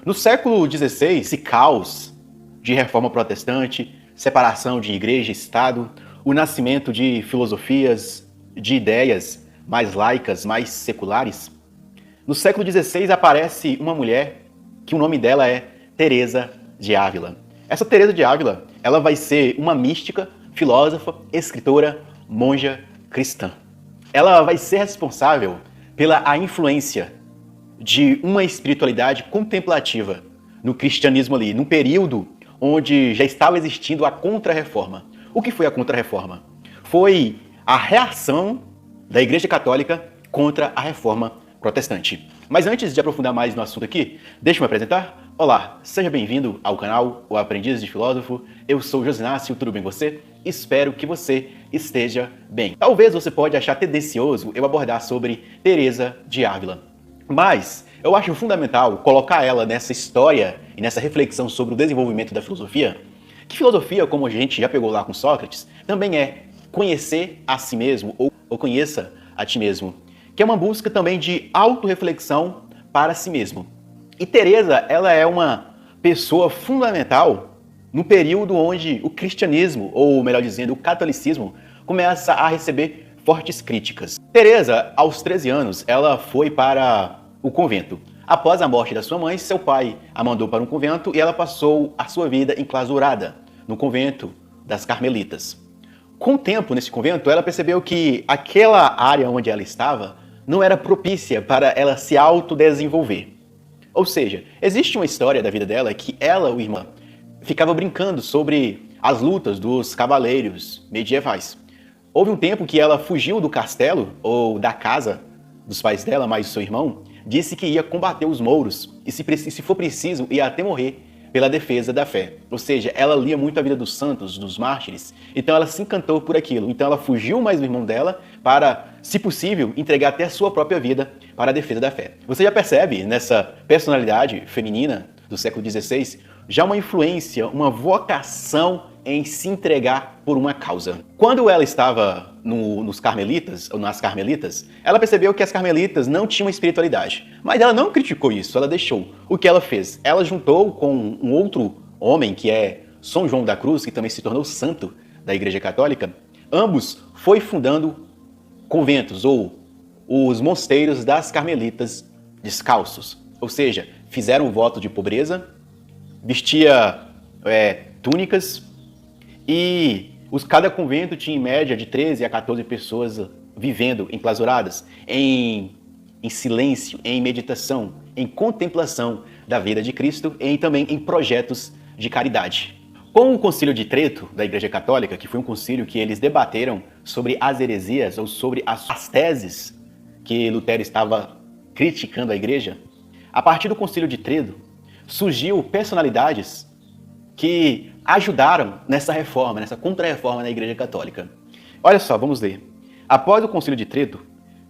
No século XVI, esse caos de reforma protestante, separação de igreja e Estado, o nascimento de filosofias, de ideias mais laicas, mais seculares. No século XVI aparece uma mulher que o nome dela é Teresa de Ávila. Essa Teresa de Ávila, ela vai ser uma mística, filósofa, escritora, monja cristã. Ela vai ser responsável pela a influência de uma espiritualidade contemplativa no cristianismo ali, num período onde já estava existindo a Contra-Reforma. O que foi a Contra-Reforma? Foi a reação da Igreja Católica contra a Reforma Protestante. Mas antes de aprofundar mais no assunto aqui, deixa eu me apresentar. Olá, seja bem-vindo ao canal O Aprendiz de Filósofo. Eu sou Josinácio, tudo bem com você? Espero que você esteja bem. Talvez você pode achar tendencioso eu abordar sobre Teresa de Ávila. Mas eu acho fundamental colocar ela nessa história e nessa reflexão sobre o desenvolvimento da filosofia, que filosofia, como a gente já pegou lá com Sócrates, também é conhecer a si mesmo ou conheça a ti mesmo, que é uma busca também de autorreflexão para si mesmo. E Teresa, ela é uma pessoa fundamental no período onde o cristianismo, ou melhor dizendo, o catolicismo, começa a receber fortes críticas. Teresa, aos 13 anos, ela foi para o convento. Após a morte da sua mãe, seu pai a mandou para um convento e ela passou a sua vida enclausurada no convento das Carmelitas. Com o tempo nesse convento, ela percebeu que aquela área onde ela estava não era propícia para ela se autodesenvolver. Ou seja, existe uma história da vida dela que ela, o irmão, ficava brincando sobre as lutas dos cavaleiros medievais. Houve um tempo que ela fugiu do castelo ou da casa dos pais dela, mais o seu irmão, disse que ia combater os mouros e se for preciso ia até morrer pela defesa da fé. Ou seja, ela lia muito a vida dos santos, dos mártires, então ela se encantou por aquilo. Então ela fugiu mais do irmão dela para, se possível, entregar até a sua própria vida para a defesa da fé. Você já percebe nessa personalidade feminina do século XVI já uma influência, uma vocação em se entregar por uma causa. Quando ela estava nos Carmelitas, ou nas Carmelitas, ela percebeu que as Carmelitas não tinham espiritualidade. Mas ela não criticou isso, ela deixou. O que ela fez? Ela juntou com um outro homem, que é São João da Cruz, que também se tornou santo da Igreja Católica. Ambos foi fundando conventos, ou os mosteiros das Carmelitas descalços. Ou seja, fizeram o voto de pobreza, vestia túnicas, e cada convento tinha em média de 13 a 14 pessoas vivendo enclausuradas, em silêncio, em meditação, em contemplação da vida de Cristo e também em projetos de caridade. Com o Concílio de Trento da Igreja Católica, que foi um concílio que eles debateram sobre as heresias ou sobre as teses que Lutero estava criticando a Igreja, a partir do Concílio de Trento surgiu personalidades que ajudaram nessa reforma, nessa contra-reforma na Igreja Católica. Olha só, vamos ler. Após o Concílio de Trento,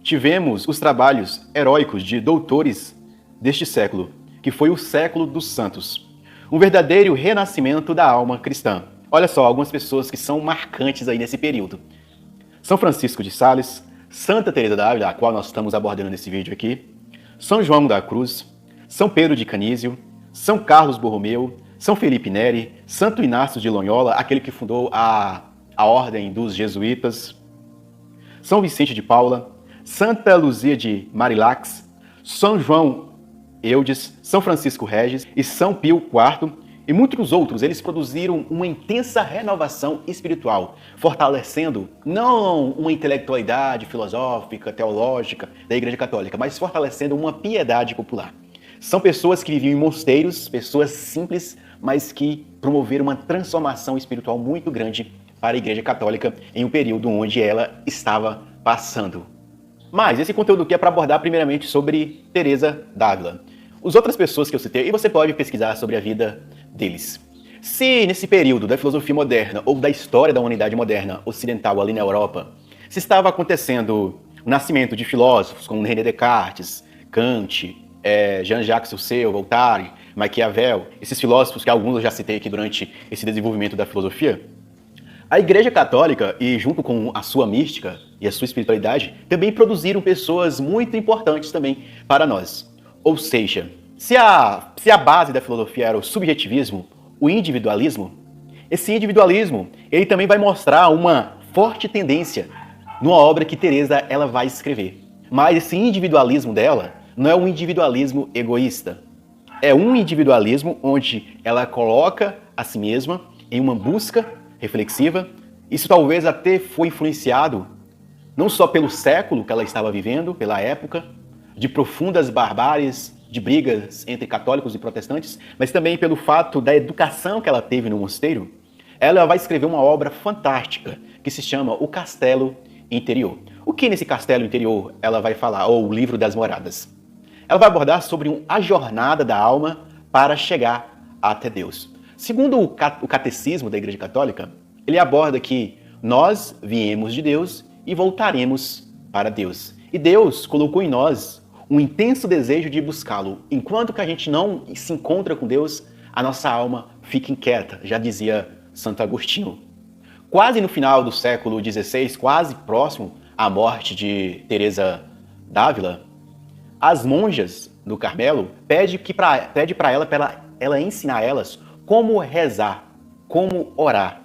tivemos os trabalhos heróicos de doutores deste século, que foi o século dos santos. Um verdadeiro renascimento da alma cristã. Olha só, algumas pessoas que são marcantes aí nesse período. São Francisco de Sales, Santa Teresa d'Ávila, a qual nós estamos abordando nesse vídeo aqui, São João da Cruz, São Pedro de Canísio, São Carlos Borromeu, São Felipe Neri, Santo Inácio de Loyola, aquele que fundou a Ordem dos Jesuítas, São Vicente de Paula, Santa Luzia de Marilax, São João Eudes, São Francisco Regis e São Pio IV, e muitos outros. Eles produziram uma intensa renovação espiritual, fortalecendo não uma intelectualidade filosófica, teológica da Igreja Católica, mas fortalecendo uma piedade popular. São pessoas que viviam em mosteiros, pessoas simples, mas que promoveram uma transformação espiritual muito grande para a Igreja Católica em um período onde ela estava passando. Mas esse conteúdo aqui é para abordar primeiramente sobre Teresa d'Ávila. As outras pessoas que eu citei, e você pode pesquisar sobre a vida deles. Se nesse período da filosofia moderna ou da história da humanidade moderna ocidental ali na Europa, se estava acontecendo o nascimento de filósofos como René Descartes, Kant, Jean-Jacques Rousseau, Voltaire, Maquiavel, esses filósofos que alguns eu já citei aqui durante esse desenvolvimento da filosofia, a Igreja Católica, e junto com a sua mística e a sua espiritualidade, também produziram pessoas muito importantes também para nós. Ou seja, Se a base da filosofia era o subjetivismo, o individualismo, esse individualismo, ele também vai mostrar uma forte tendência numa obra que Teresa ela vai escrever. Mas esse individualismo dela não é um individualismo egoísta. É um individualismo onde ela coloca a si mesma em uma busca reflexiva. Isso talvez até foi influenciado não só pelo século que ela estava vivendo, pela época, de profundas barbáries, de brigas entre católicos e protestantes, mas também pelo fato da educação que ela teve no mosteiro. Ela vai escrever uma obra fantástica que se chama O Castelo Interior. O que nesse castelo interior ela vai falar, ou o Livro das Moradas? Ela vai abordar sobre a jornada da alma para chegar até Deus. Segundo o catecismo da Igreja Católica, ele aborda que nós viemos de Deus e voltaremos para Deus. E Deus colocou em nós um intenso desejo de buscá-lo. Enquanto que a gente não se encontra com Deus, a nossa alma fica inquieta, já dizia Santo Agostinho. Quase no final do século XVI, quase próximo à morte de Teresa d'Ávila, as monjas do Carmelo pede para ela ensinar elas como rezar, como orar.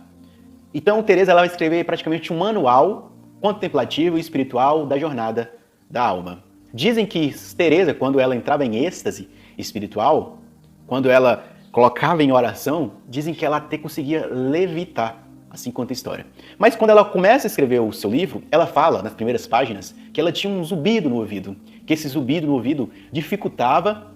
Então Teresa ela vai escrever praticamente um manual contemplativo e espiritual da jornada da alma. Dizem que Teresa, quando ela entrava em êxtase espiritual, quando ela colocava em oração, dizem que ela até conseguia levitar, assim conta a história. Mas quando ela começa a escrever o seu livro, ela fala, nas primeiras páginas, que ela tinha um zumbido no ouvido, que esse zumbido no ouvido dificultava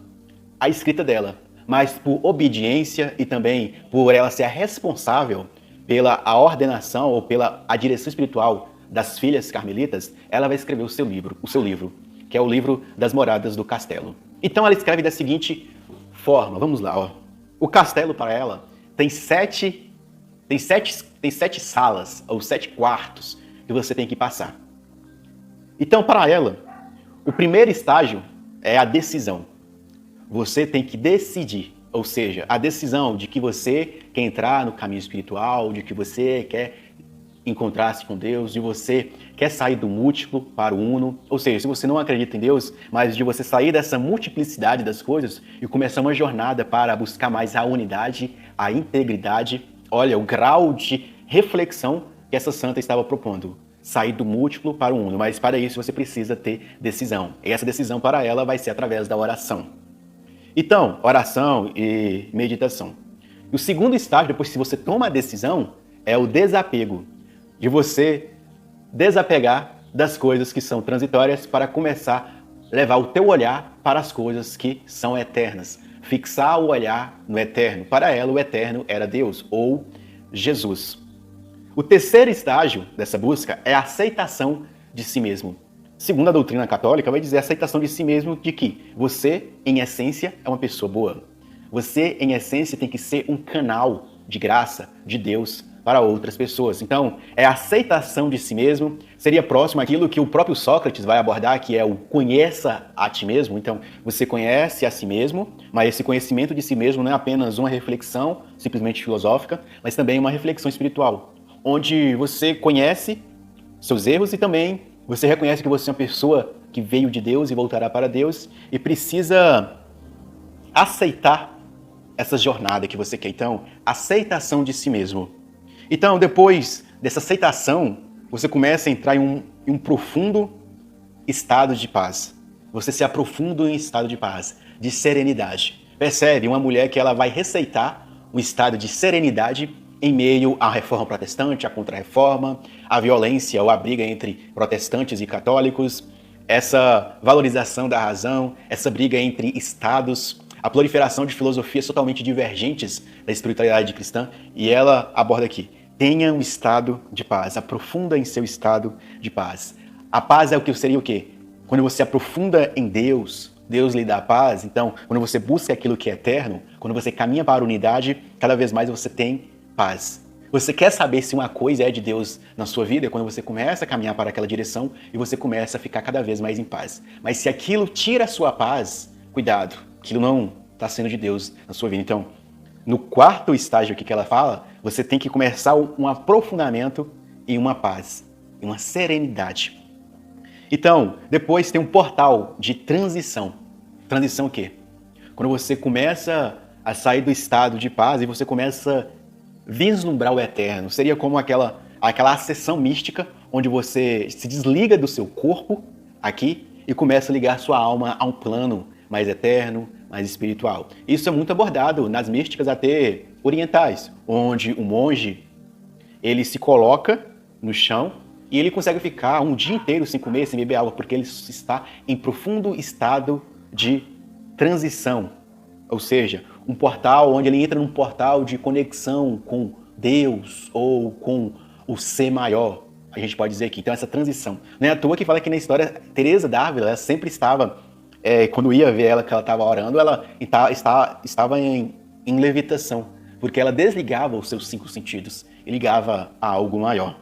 a escrita dela. Mas por obediência e também por ela ser a responsável pela ordenação ou pela a direção espiritual das filhas carmelitas, ela vai escrever o seu livro, que é o Livro das Moradas do Castelo. Então ela escreve da seguinte forma, vamos lá, ó. O castelo para ela tem sete salas, ou 7 quartos, que você tem que passar. Então, para ela, o primeiro estágio é a decisão. Você tem que decidir, ou seja, a decisão de que você quer entrar no caminho espiritual, de que você quer encontrar-se com Deus, de você quer sair do múltiplo para o uno, ou seja, se você não acredita em Deus, mas de você sair dessa multiplicidade das coisas e começar uma jornada para buscar mais a unidade, a integridade. Olha o grau de reflexão que essa santa estava propondo. Sair do múltiplo para o uno, mas para isso você precisa ter decisão. E essa decisão para ela vai ser através da oração. Então, oração e meditação. E o segundo estágio, depois que você toma a decisão, é o desapego. De você desapegar das coisas que são transitórias para começar a levar o teu olhar para as coisas que são eternas. Fixar o olhar no eterno. Para ela, o eterno era Deus ou Jesus. O terceiro estágio dessa busca é a aceitação de si mesmo. Segundo a doutrina católica, vai dizer a aceitação de si mesmo de que você, em essência, é uma pessoa boa. Você, em essência, tem que ser um canal de graça de Deus para outras pessoas. Então, é a aceitação de si mesmo, seria próximo àquilo que o próprio Sócrates vai abordar, que é o conheça a ti mesmo. Então, você conhece a si mesmo, mas esse conhecimento de si mesmo não é apenas uma reflexão simplesmente filosófica, mas também uma reflexão espiritual, onde você conhece seus erros e também você reconhece que você é uma pessoa que veio de Deus e voltará para Deus e precisa aceitar essa jornada que você quer. Então, aceitação de si mesmo. Então, depois dessa aceitação, você começa a entrar em um profundo estado de paz. Você se aprofunda em estado de paz, de serenidade. Percebe? Uma mulher que ela vai receitar um estado de serenidade em meio à reforma protestante, à contra-reforma, à violência ou à briga entre protestantes e católicos, essa valorização da razão, essa briga entre estados, a proliferação de filosofias totalmente divergentes da espiritualidade cristã, e ela aborda aqui: tenha um estado de paz, aprofunda em seu estado de paz. A paz é o que seria o quê? Quando você aprofunda em Deus, Deus lhe dá paz. Então, quando você busca aquilo que é eterno, quando você caminha para a unidade, cada vez mais você tem paz. Você quer saber se uma coisa é de Deus na sua vida? É quando você começa a caminhar para aquela direção e você começa a ficar cada vez mais em paz. Mas se aquilo tira a sua paz, cuidado, aquilo não está sendo de Deus na sua vida. Então, no quarto estágio aqui que ela fala, você tem que começar um aprofundamento e uma paz, e uma serenidade. Então, depois tem um portal de transição. Transição o quê? quando você começa a sair do estado de paz e você começa a vislumbrar o eterno. Seria como aquela acessão mística onde você se desliga do seu corpo aqui e começa a ligar sua alma a um plano mais eterno, mais espiritual. Isso é muito abordado nas místicas até orientais, onde o monge ele se coloca no chão e ele consegue ficar um dia inteiro sem comer, sem beber água, porque ele está em profundo estado de transição. Ou seja, um portal onde ele entra num portal de conexão com Deus ou com o ser maior, a gente pode dizer aqui. Então essa transição. Não é à toa que fala que na história, Teresa d'Ávila, ela sempre estava, quando ia ver ela que ela estava orando, ela estava em levitação, porque ela desligava os seus 5 sentidos e ligava a algo maior.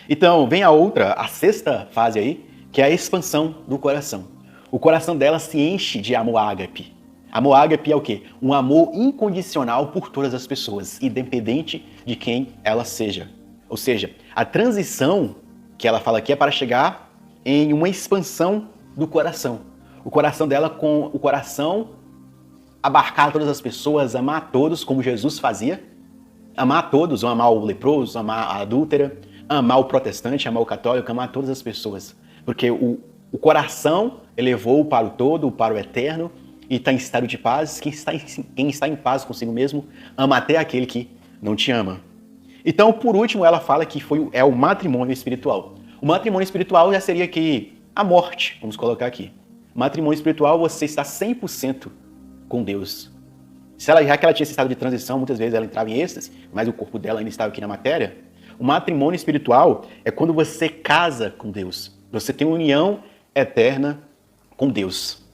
Então vem a sexta fase aí, que é a expansão do coração. O coração dela se enche de amor ágape. Amor ágape é o quê? Um amor incondicional por todas as pessoas, independente de quem ela seja. Ou seja, a transição que ela fala aqui é para chegar em uma expansão do coração. O coração dela com o coração abarcar todas as pessoas, amar todos como Jesus fazia. Amar todos, amar o leproso, amar a adúltera, amar o protestante, amar o católico, amar todas as pessoas. Porque o coração elevou para o todo, para o eterno, e está em estado de paz. Quem está em paz consigo mesmo, ama até aquele que não te ama. Então, por último, ela fala que é o matrimônio espiritual. O matrimônio espiritual já seria que a morte, vamos colocar aqui. Matrimônio espiritual, você está 100% com Deus. Já que ela tinha esse estado de transição, muitas vezes ela entrava em êxtase, mas o corpo dela ainda estava aqui na matéria. O matrimônio espiritual é quando você casa com Deus. Você tem uma união eterna com Deus.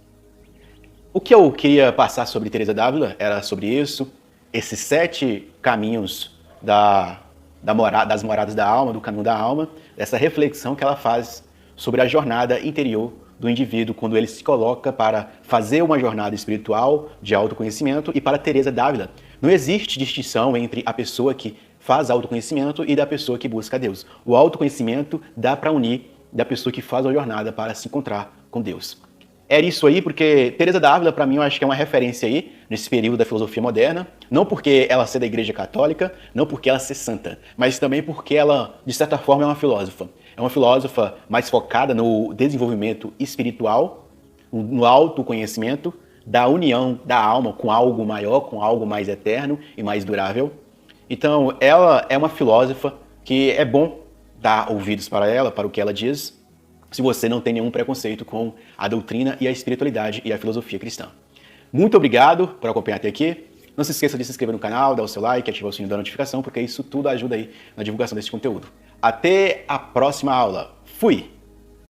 O que eu queria passar sobre Teresa d'Ávila era sobre isso, esses 7 caminhos das moradas da alma, do caminho da alma, essa reflexão que ela faz sobre a jornada interior do indivíduo quando ele se coloca para fazer uma jornada espiritual de autoconhecimento. E para Teresa d'Ávila, não existe distinção entre a pessoa que faz autoconhecimento e da pessoa que busca Deus. O autoconhecimento dá para unir da pessoa que faz a jornada para se encontrar com Deus. Era isso aí, porque Teresa d'Ávila, para mim, eu acho que é uma referência aí, nesse período da filosofia moderna, não porque ela ser da Igreja Católica, não porque ela ser santa, mas também porque ela, de certa forma, é uma filósofa. É uma filósofa mais focada no desenvolvimento espiritual, no autoconhecimento, da união da alma com algo maior, com algo mais eterno e mais durável. Então, ela é uma filósofa que é bom dar ouvidos para ela, para o que ela diz, se você não tem nenhum preconceito com a doutrina e a espiritualidade e a filosofia cristã. Muito obrigado por acompanhar até aqui. Não se esqueça de se inscrever no canal, dar o seu like, ativar o sininho da notificação, porque isso tudo ajuda aí na divulgação desse conteúdo. Até a próxima aula. Fui!